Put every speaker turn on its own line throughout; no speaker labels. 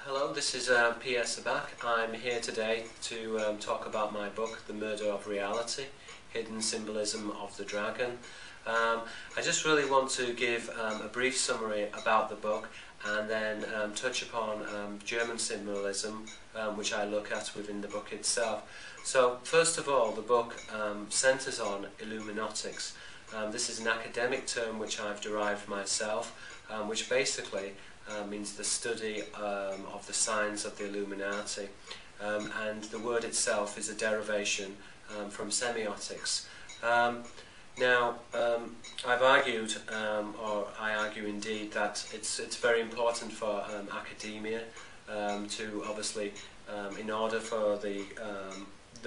Hello, this is Pierre Sabak. I'm here today to talk about my book, The Murder of Reality, Hidden Symbolism of the Dragon. I just really want to give a brief summary about the book and then touch upon German symbolism, which I look at within the book itself. So, first of all, the book centres on Illuminatics. This is an academic term which I've derived myself, which basically means the study of the signs of the Illuminati, and the word itself is a derivation from semiotics. Now, I've argued, or I argue indeed, that it's very important for academia to obviously, in order for the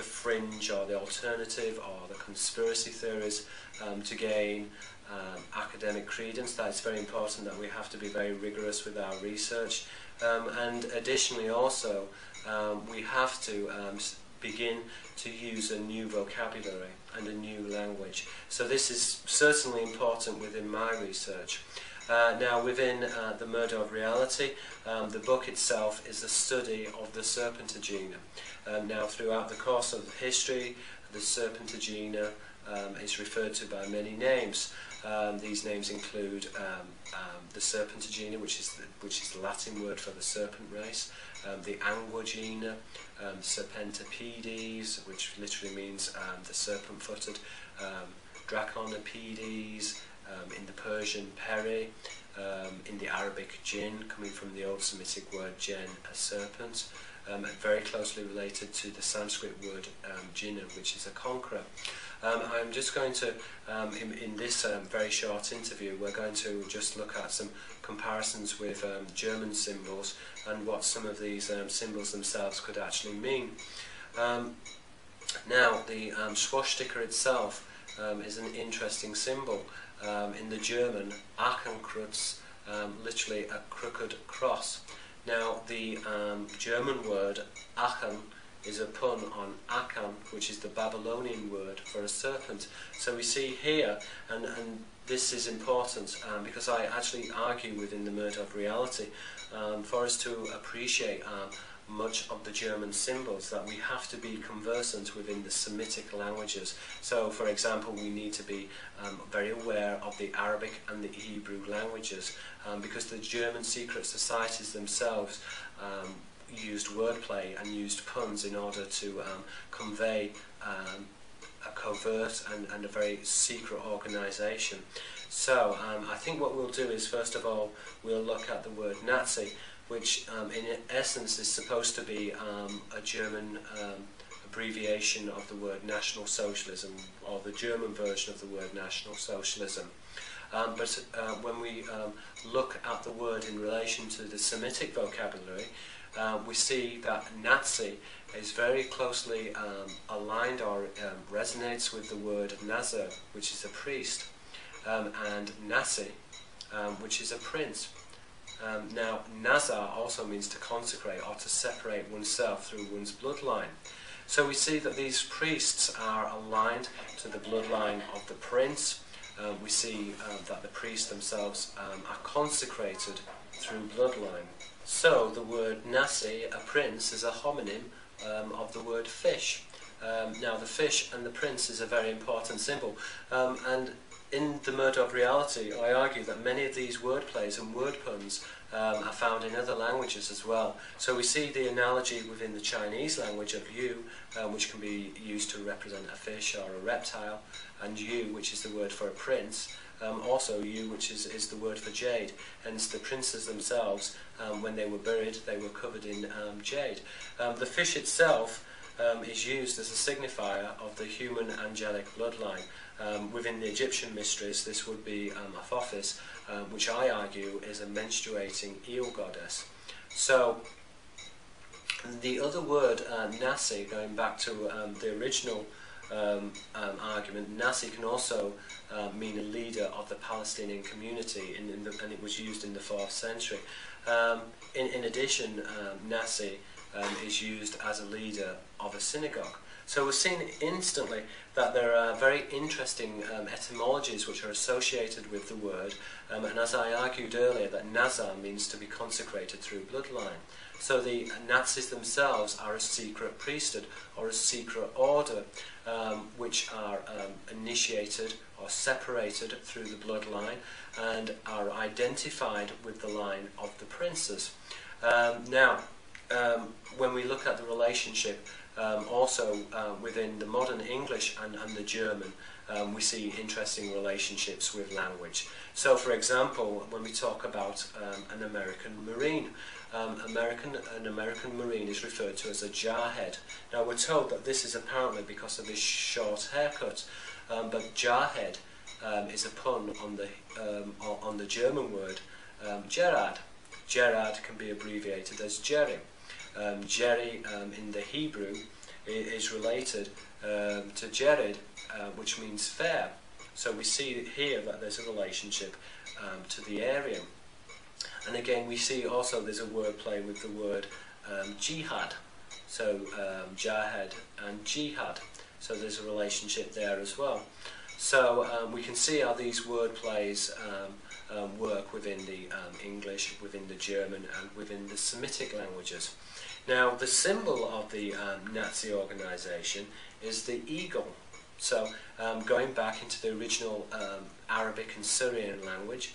fringe or the alternative or the conspiracy theories to gain academic credence, that it's very important that we have to be very rigorous with our research, and additionally also we have to begin to use a new vocabulary and a new language. So this is certainly important within my research. Now, within The Murder of Reality, the book itself is a study of the Serpentagina. Now, throughout the course of history, the Serpentagina is referred to by many names. These names include the Serpentagina, which is the Latin word for the serpent race, the Anguagina, Serpentipedes, which literally means the serpent-footed, Draconopedes, in the Persian Peri, in the Arabic Jinn, coming from the old Semitic word Jen, a serpent, very closely related to the Sanskrit word Jinna, which is a conqueror. I'm just going to, in this very short interview, we're going to just look at some comparisons with German symbols and what some of these symbols themselves could actually mean. Now, the swastika itself is an interesting symbol. In the German, Hakenkreuz, literally a crooked cross. Now, the German word Aachen is a pun on Akan, which is the Babylonian word for a serpent. So we see here, and this is important because I actually argue within The Murder of Reality, for us to appreciate much of the German symbols, that we have to be conversant within the Semitic languages. So, for example, we need to be very aware of the Arabic and the Hebrew languages, because the German secret societies themselves used wordplay and used puns in order to convey a covert and a very secret organisation. So I think what we'll do is, first of all, we'll look at the word Nazi, which in essence is supposed to be a German abbreviation of the word National Socialism, or the German version of the word National Socialism. But when we look at the word in relation to the Semitic vocabulary, we see that Nazi is very closely aligned or resonates with the word Nazir, which is a priest, and Nasi, which is a prince. Now, Nazar also means to consecrate or to separate oneself through one's bloodline. So we see that these priests are aligned to the bloodline of the prince. We see that the priests themselves are consecrated through bloodline. So the word Nasi, a prince, is a homonym of the word fish. Now, the fish and the prince is a very important symbol, and in The Murder of Reality, I argue that many of these wordplays and word puns are found in other languages as well. So we see the analogy within the Chinese language of yu, which can be used to represent a fish or a reptile, and yu, which is the word for a prince. Also yu, which is the word for jade. Hence the princes themselves, when they were buried, they were covered in jade. The fish itself is used as a signifier of the human angelic bloodline. Within the Egyptian mysteries, this would be Apophis, which I argue is a menstruating eel goddess. So the other word, Nasi, going back to the original argument, Nasi can also mean a leader of the Palestinian community, and it was used in the 4th century. In addition, Nasi is used as a leader of a synagogue. So we're seeing instantly that there are very interesting etymologies which are associated with the word, and as I argued earlier, that Nazar means to be consecrated through bloodline. So the Nazis themselves are a secret priesthood or a secret order which are initiated or separated through the bloodline and are identified with the line of the princes. Now, when we look at the relationship also within the modern English and the German, we see interesting relationships with language. So, for example, when we talk about an American Marine, an American Marine is referred to as a jarhead. Now, we're told that this is apparently because of his short haircut, but jarhead is a pun on the German word Gerard. Gerard can be abbreviated as Jerry. Jerry in the Hebrew is related to Jared, which means fair. So we see here that there's a relationship to the Aryan. And again, we see also there's a word play with the word jihad. So Jahed and jihad. So there's a relationship there as well. So we can see how these word plays work within the English, within the German, and within the Semitic languages. Now, the symbol of the Nazi organisation is the eagle. So, going back into the original Arabic and Syrian language,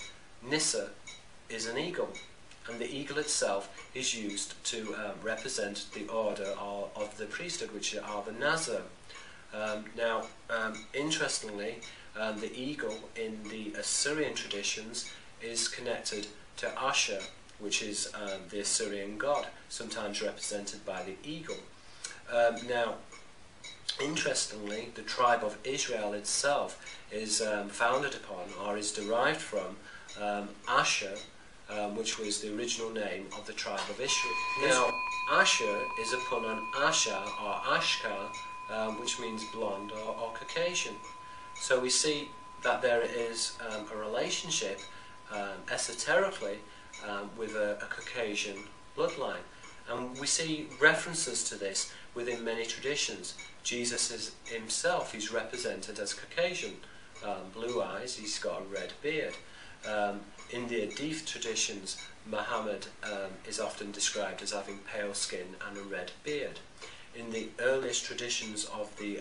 Nisa is an eagle, and the eagle itself is used to represent the order of the priesthood, which are the Nazar. Now, interestingly, the eagle in the Assyrian traditions is connected to Ashur, which is the Assyrian god, sometimes represented by the eagle. Now, interestingly, the tribe of Israel itself is founded upon, or is derived from, Ashur, which was the original name of the tribe of Israel. Now, Ashur is a pun on Ashar or Ashkar, which means blonde or Caucasian. So we see that there is a relationship, esoterically, with a Caucasian bloodline. And we see references to this within many traditions. Jesus himself is represented as Caucasian, blue eyes, he's got a red beard. In the Hadith traditions, Muhammad is often described as having pale skin and a red beard. In the earliest traditions of the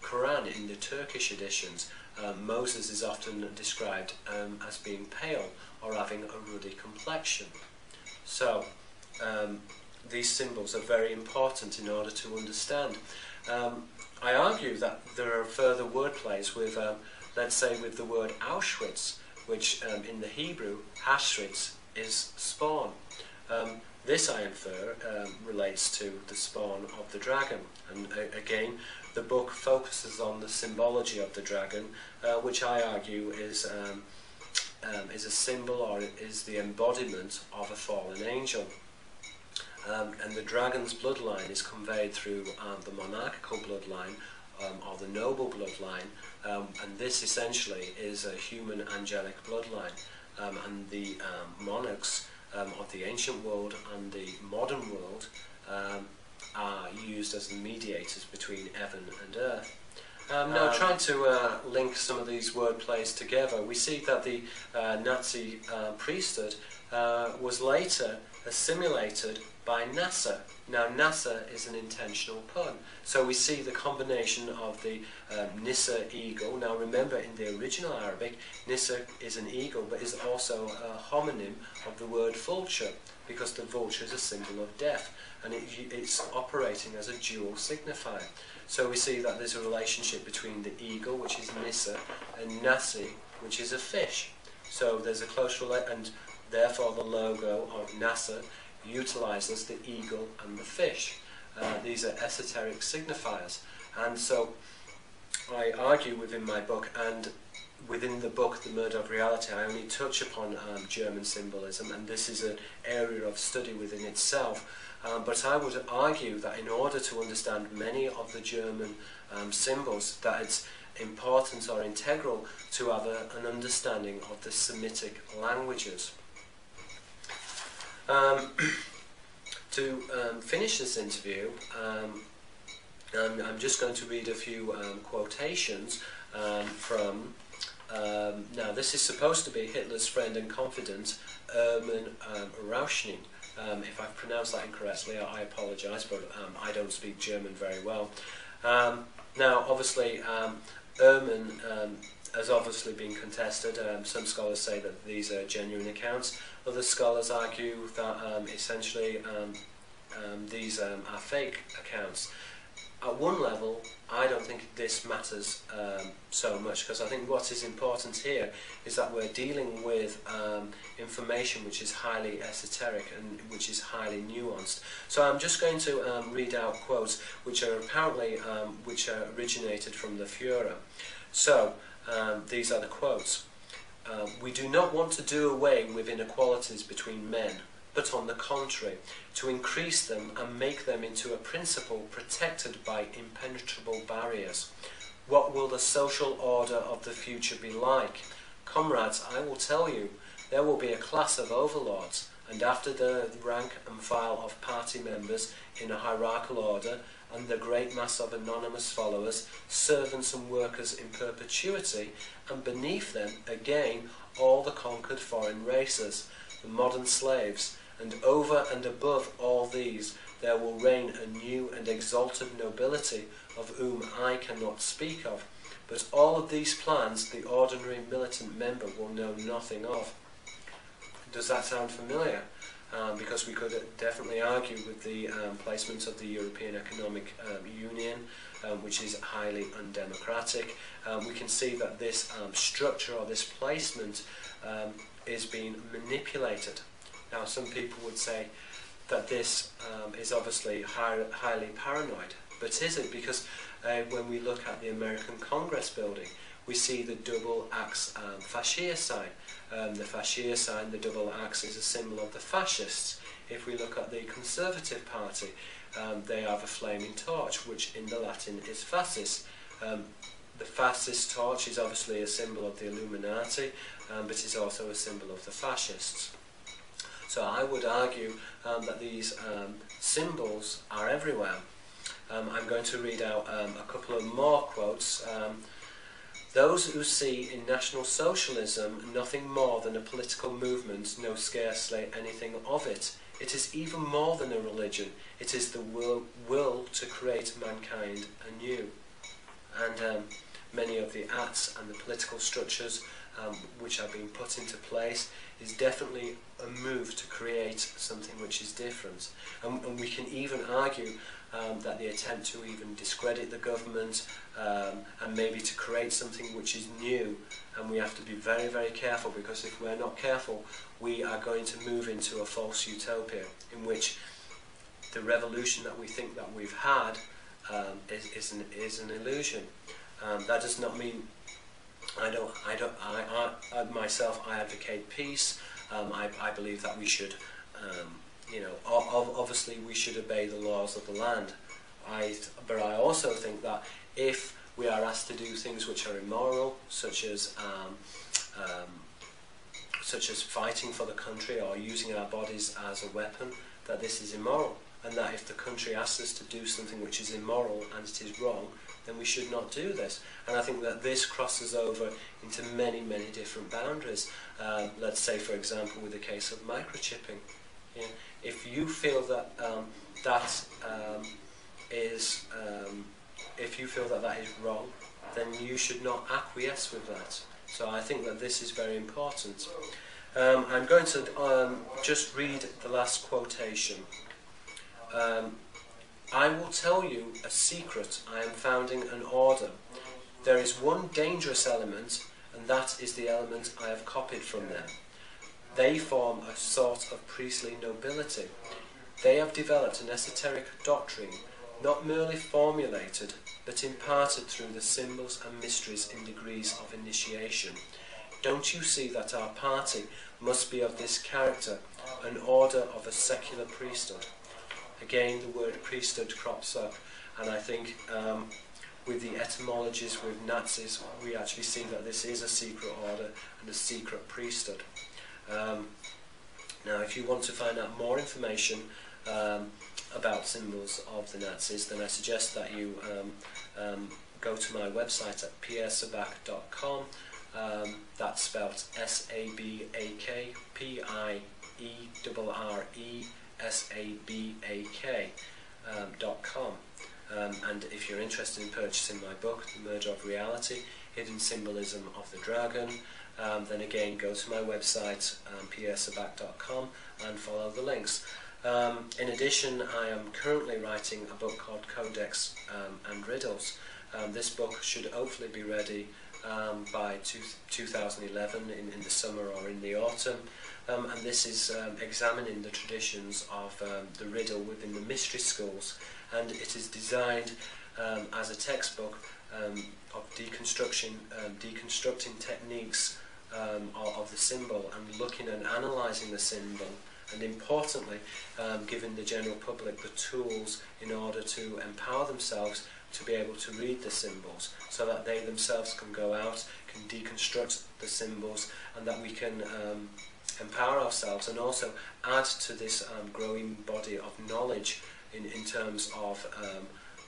Quran, in the Turkish editions, Moses is often described as being pale or having a ruddy complexion. So, these symbols are very important in order to understand. I argue that there are further word plays with, let's say, with the word Auschwitz, which in the Hebrew, Auschwitz is spawn. This, I infer, relates to the spawn of the dragon. And again, the book focuses on the symbology of the dragon, which I argue is a symbol, or is the embodiment of a fallen angel. And the dragon's bloodline is conveyed through the monarchical bloodline, or the noble bloodline, and this essentially is a human angelic bloodline. And the monarchs of the ancient world and the modern world are used as the mediators between heaven and earth. Now, trying to link some of these word plays together, we see that the Nazi priesthood was later assimilated by Nasser. Now, Nasser is an intentional pun. So we see the combination of the Nissa eagle. Now, remember, in the original Arabic, Nissa is an eagle, but is also a homonym of the word vulture, because the vulture is a symbol of death, and it's operating as a dual signifier. So we see that there's a relationship between the eagle, which is Nissa, and Nasi, which is a fish. So there's a close relation, and therefore the logo of NASA utilizes the eagle and the fish. These are esoteric signifiers. And so I argue within my book, and within the book, The Murdoch Reality, I only touch upon German symbolism, and this is an area of study within itself. But I would argue that in order to understand many of the German symbols, that it's important or integral to have an understanding of the Semitic languages. To finish this interview, I'm just going to read a few quotations from, now this is supposed to be Hitler's friend and confidant, Hermann Rauschning. If I've pronounced that incorrectly, I apologise, but I don't speak German very well. Now, obviously, Erman has obviously been contested. Some scholars say that these are genuine accounts. Other scholars argue that essentially these are fake accounts. At one level, I don't think this matters so much, because I think what is important here is that we're dealing with information which is highly esoteric and which is highly nuanced. So I'm just going to read out quotes which are apparently which are originated from the Führer. So these are the quotes. We do not want to do away with inequalities between men, but on the contrary, to increase them and make them into a principle protected by impenetrable barriers. What will the social order of the future be like? Comrades, I will tell you, there will be a class of overlords, and after the rank and file of party members in a hierarchical order, and the great mass of anonymous followers, servants and workers in perpetuity, and beneath them, again, all the conquered foreign races, the modern slaves, and over and above all these there will reign a new and exalted nobility of whom I cannot speak of, but all of these plans the ordinary militant member will know nothing of. Does that sound familiar? Because we could definitely argue with the placement of the European Economic Union, which is highly undemocratic. We can see that this structure or this placement is being manipulated. Now, some people would say that this is obviously highly paranoid, but is it? Because when we look at the American Congress building, we see the double axe fascia sign. The fascia sign, the double axe, is a symbol of the fascists. If we look at the Conservative Party, they have a flaming torch, which in the Latin is fascis. The fascist torch is obviously a symbol of the Illuminati, but is also a symbol of the fascists. So I would argue that these symbols are everywhere. I'm going to read out a couple of more quotes. Those who see in National Socialism nothing more than a political movement know scarcely anything of it. It is even more than a religion. It is the will to create mankind anew. And many of the acts and the political structures which are being put into place is definitely a move to create something which is different. And we can even argue that the attempt to even discredit the government and maybe to create something which is new, and we have to be very, very careful, because if we're not careful, we are going to move into a false utopia in which the revolution that we think that we've had is an illusion. That does not mean I myself advocate peace. I believe that we should, obviously we should obey the laws of the land. But I also think that if we are asked to do things which are immoral, such as fighting for the country or using our bodies as a weapon, that this is immoral, and that if the country asks us to do something which is immoral and it is wrong, then we should not do this. And I think that this crosses over into many, many different boundaries. Let's say, for example, with the case of microchipping. Yeah, if you feel that if you feel that is wrong, then you should not acquiesce with that. So I think that this is very important. I'm going to just read the last quotation. I will tell you a secret. I am founding an order. There is one dangerous element, and that is the element I have copied from them. They form a sort of priestly nobility. They have developed an esoteric doctrine, not merely formulated, but imparted through the symbols and mysteries in degrees of initiation. Don't you see that our party must be of this character, an order of a secular priesthood? Again, the word priesthood crops up, and I think with the etymologies with Nazis, we actually see that this is a secret order and a secret priesthood. Now, if you want to find out more information about symbols of the Nazis, then I suggest that you go to my website at pierresabak.com. That's spelled S-A-B-A-K, P-I-E-R-R-E sabak.com. And if you're interested in purchasing my book, The Murder of Reality, Hidden Symbolism of the Dragon, then again go to my website, pierresabak.com, and follow the links. In addition, I am currently writing a book called Codex and Riddles. This book should hopefully be ready by 2011 in the summer or in the autumn, and this is examining the traditions of the riddle within the mystery schools, and it is designed as a textbook of deconstructing techniques of the symbol and looking and analysing the symbol, and importantly giving the general public the tools in order to empower themselves to be able to read the symbols, so that they themselves can go out, can deconstruct the symbols, and that we can empower ourselves and also add to this growing body of knowledge in terms of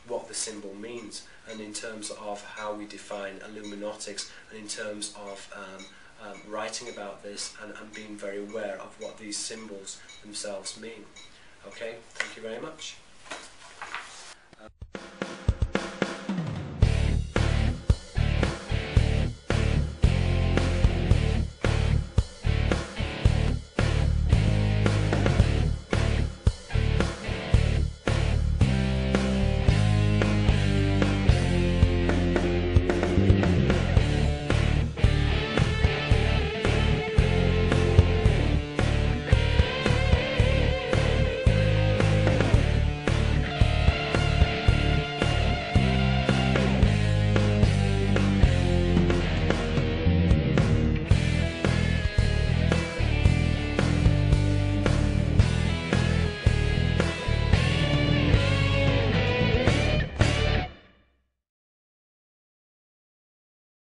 what the symbol means, and in terms of how we define illuminatics, and in terms of writing about this and being very aware of what these symbols themselves mean. Okay, thank you very much.